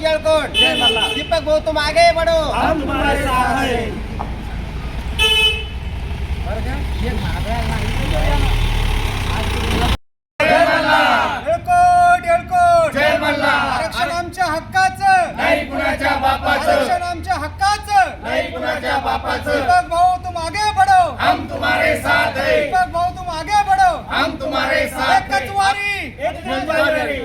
येळकोट जय मल्हार। दीपक भाऊ तुम आगे बढ़ो, हम तुम्हारे साथ हैं। येळकोट येळकोट जय मल्हार। आरक्षण आमच्या हक्काचं, नाही कुणाच्या बापाचं, आरक्षण आमच्या हक्काचं, नाही कुणाच्या बापाचं। दीपक भाऊ तुम आगे बढ़ो, हम तुम्हारे साथ हैं। दीपक भाऊ तुम आगे बढ़ो, हम तुम्हारे साथ एकच हैं। वारी, 21 जानेवारी,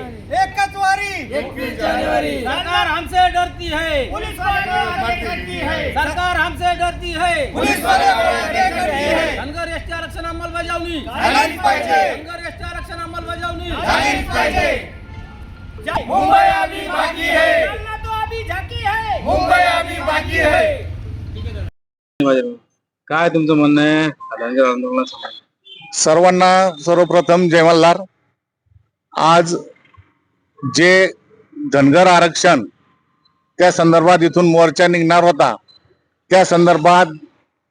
एकच वारी, 21 जानेवारी। सरकार हमसे डरती है, पुलिस वाले को आगे करती है, सरकार हमसे डरती है। पुलिस वाले को आगे करती है, धनगर एसटी आरक्षण अंमलबजावणी झालीच पाहिजे, धनगर एसटी आरक्षण अंमलबजावणी झालीच पाहिजे। मुंबई अभी बाकी है, चलना तो अभी झाकी है। मुंबई अभी बाकी है। काय तुमचं म्हणणं आहे धनगर आंदोलनासंदर्भात? सर्वांना सर्वप्रथम जय मल्हार। आज जे धनगर आरक्षण त्या संदर्भात इथून मोर्चा निघणार होता, त्या संदर्भात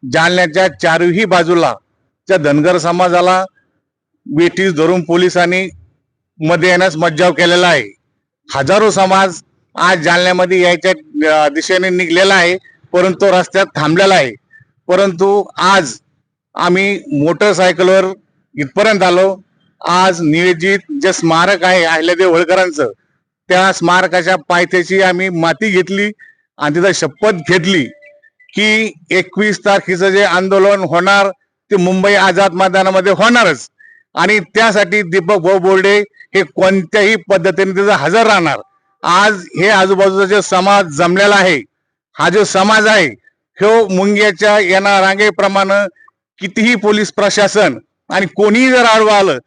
जालन्याच्या चारही बाजूला त्या धनगर समाजाला वेठीस धरून पोलिसांनी मध्ये येण्यास मज्जाव केलेला आहे। हजारो समाज आज जालन्यामध्ये यायच्या दिशेने निघलेला आहे, परंतु रस्त्यात थांबलेला आहे। परंतु आज आम्ही मोटरसायकलवर इथपर्यंत आलो। आज नियोजित जे स्मारक आहे अहिल्यादेवी होळकरांचं, त्या स्मारकाच्या पायथ्याशी आम्ही माती घेतली आणि तिथं शपथ घेतली की 21 तारखेचं जे आंदोलन होणार ते मुंबई आझाद मैदानामध्ये होणारच, आणि त्यासाठी दीपक भाऊ बोर्डे हे कोणत्याही पद्धतीने तिथं हजर राहणार। आज हे आजूबाजूचा जो समाज जमलेला आहे, हा जो समाज आहे ह्यो मुंग्याच्या येणा रांगेप्रमाणे कितीही पोलीस प्रशासन आणि कोणीही जर आडवं आलं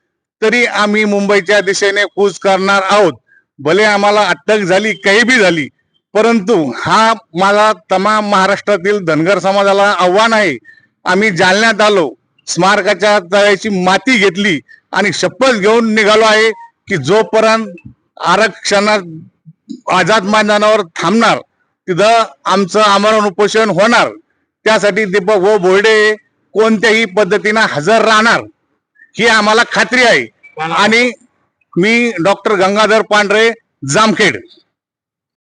तरी आम्ही मुंबईच्या दिशेने कूच करणार आहोत। भले आम्हाला अटक झाली, काही बी झाली, परंतु हा माझा तमाम महाराष्ट्रातील धनगर समाजाला आव्हान आहे। आम्ही जालन्यात आलो, स्मारकाच्या तळ्याची माती घेतली आणि शपथ घेऊन निघालो आहे की जोपर्यंत आरक्षणात आझाद मैदानावर थांबणार तिथं आमचं आमरण उपोषण होणार। त्यासाठी दीपक भाऊ बोर्डे कोणत्याही पद्धतीने हजर राहणार ही आम्हाला खात्री आहे। आणि मी डॉक्टर गंगाधर पांढरे, जामखेड।